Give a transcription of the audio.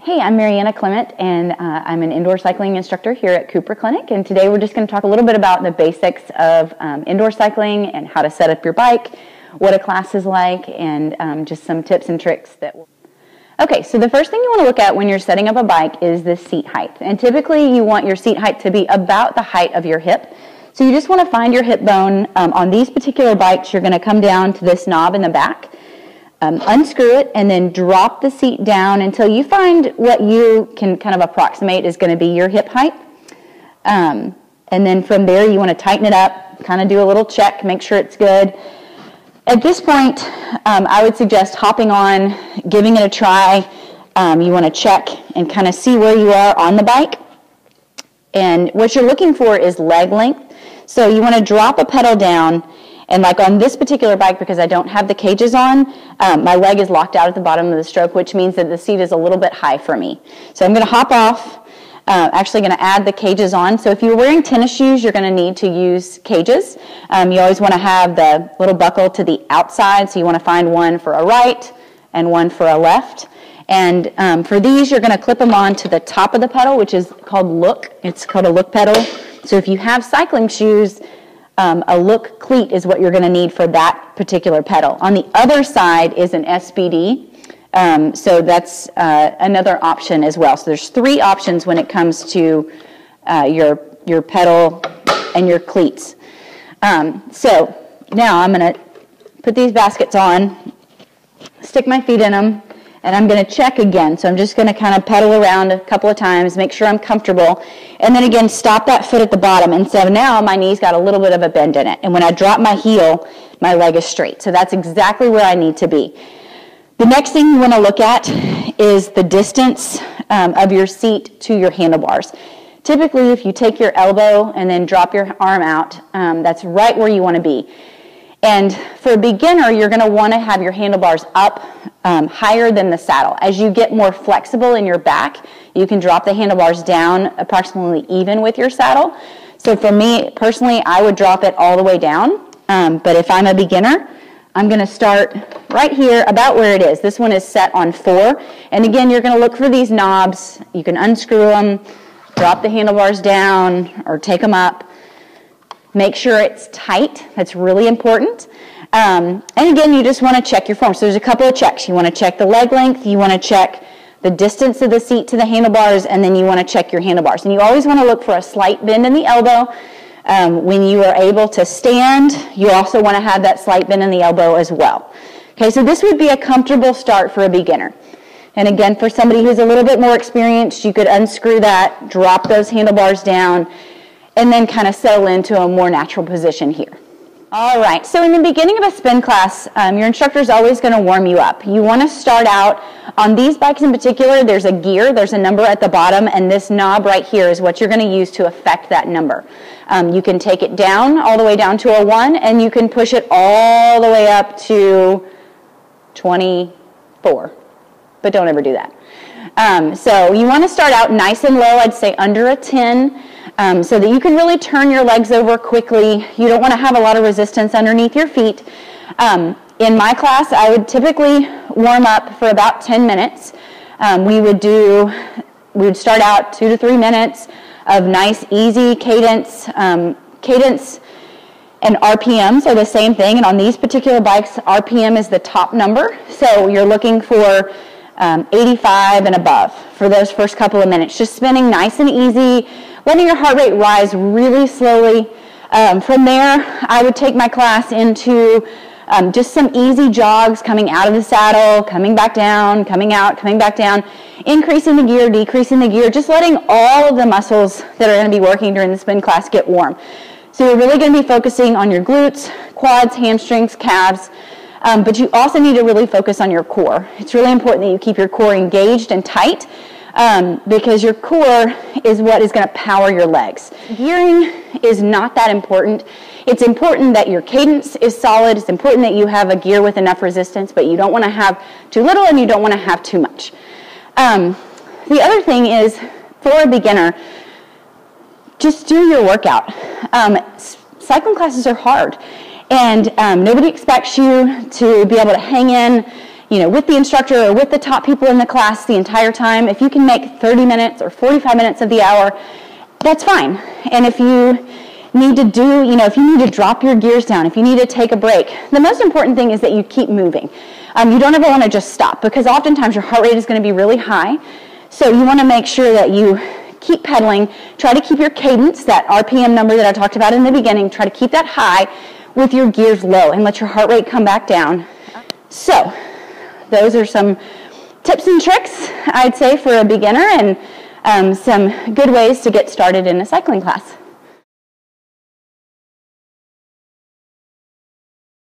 Hey, I'm Marianna Clement, and I'm an indoor cycling instructor here at Cooper Clinic, and today we're just going to talk a little bit about the basics of indoor cycling and how to set up your bike, what a class is like, and just some tips and tricks that will... Okay, so the first thing you want to look at when you're setting up a bike is the seat height, and typically you want your seat height to be about the height of your hip. So you just want to find your hip bone. On these particular bikes, you're going to come down to this knob in the back, unscrew it, and then drop the seat down until you find what you can kind of approximate is going to be your hip height. And then from there, you want to tighten it up, kind of do a little check, make sure it's good. At this point, I would suggest hopping on, giving it a try. You want to check and kind of see where you are on the bike. And what you're looking for is leg length. So you want to drop a pedal down. And like on this particular bike, because I don't have the cages on, my leg is locked out at the bottom of the stroke, which means that the seat is a little bit high for me. So I'm going to hop off, actually going to add the cages on. So if you're wearing tennis shoes, you're going to need to use cages. You always want to have the little buckle to the outside, so you want to find one for a right and one for a left. And for these, you're going to clip them on to the top of the pedal, which is called look. It's called a look pedal. So if you have cycling shoes, a look cleat is what you're going to need for that particular pedal. On the other side is an SBD, so that's another option as well. So there's three options when it comes to your pedal and your cleats. So now I'm going to put these baskets on, stick my feet in them, and I'm going to check again. So I'm just going to kind of pedal around a couple of times, make sure I'm comfortable, and then again stop that foot at the bottom. And so now my knee's got a little bit of a bend in it. And when I drop my heel, my leg is straight. So that's exactly where I need to be. The next thing you want to look at is the distance of your seat to your handlebars. Typically, if you take your elbow and then drop your arm out, that's right where you want to be. And for a beginner, you're going to want to have your handlebars up higher than the saddle. As you get more flexible in your back, you can drop the handlebars down approximately even with your saddle. So for me, personally, I would drop it all the way down. But if I'm a beginner, I'm going to start right here about where it is. This one is set on 4. And again, you're going to look for these knobs. You can unscrew them, drop the handlebars down, or take them up. Make sure it's tight. That's really important. And again, you just want to check your form. So there's a couple of checks. You want to check the leg length. You want to check the distance of the seat to the handlebars. And then you want to check your handlebars. And you always want to look for a slight bend in the elbow. When you are able to stand, you also want to have that slight bend in the elbow as well. Okay, so this would be a comfortable start for a beginner. And again, for somebody who's a little bit more experienced, you could unscrew that, drop those handlebars down, and then kind of settle into a more natural position here. All right, so in the beginning of a spin class, your instructor is always going to warm you up. You want to start out, on these bikes in particular, there's a gear, there's a number at the bottom, and this knob right here is what you're going to use to affect that number. You can take it down, all the way down to a 1, and you can push it all the way up to 24, but don't ever do that. So you want to start out nice and low, I'd say under a 10, so that you can really turn your legs over quickly. You don't want to have a lot of resistance underneath your feet. In my class, I would typically warm up for about 10 minutes. We would start out 2 to 3 minutes of nice, easy cadence. Cadence and RPMs are the same thing, and on these particular bikes, RPM is the top number. So you're looking for 85 and above for those first couple of minutes. Just spinning nice and easy, letting your heart rate rise really slowly. From there, I would take my class into just some easy jogs, coming out of the saddle, coming back down, coming out, coming back down, increasing the gear, decreasing the gear, just letting all of the muscles that are going to be working during the spin class get warm. So you're really going to be focusing on your glutes, quads, hamstrings, calves, but you also need to really focus on your core. It's really important that you keep your core engaged and tight, because your core is what is going to power your legs. Gearing is not that important. It's important that your cadence is solid. It's important that you have a gear with enough resistance, but you don't want to have too little and you don't want to have too much. The other thing is, for a beginner, just do your workout. Cycling classes are hard, and nobody expects you to be able to hang in, with the instructor or with the top people in the class the entire time. If you can make 30 minutes or 45 minutes of the hour, that's fine. And if you need to do, if you need to drop your gears down, if you need to take a break, the most important thing is that you keep moving. You don't ever want to just stop, because oftentimes your heart rate is going to be really high. So you want to make sure that you keep pedaling. Try to keep your cadence, that RPM number that I talked about in the beginning, try to keep that high with your gears low and let your heart rate come back down. So those are some tips and tricks, I'd say, for a beginner, and some good ways to get started in a cycling class.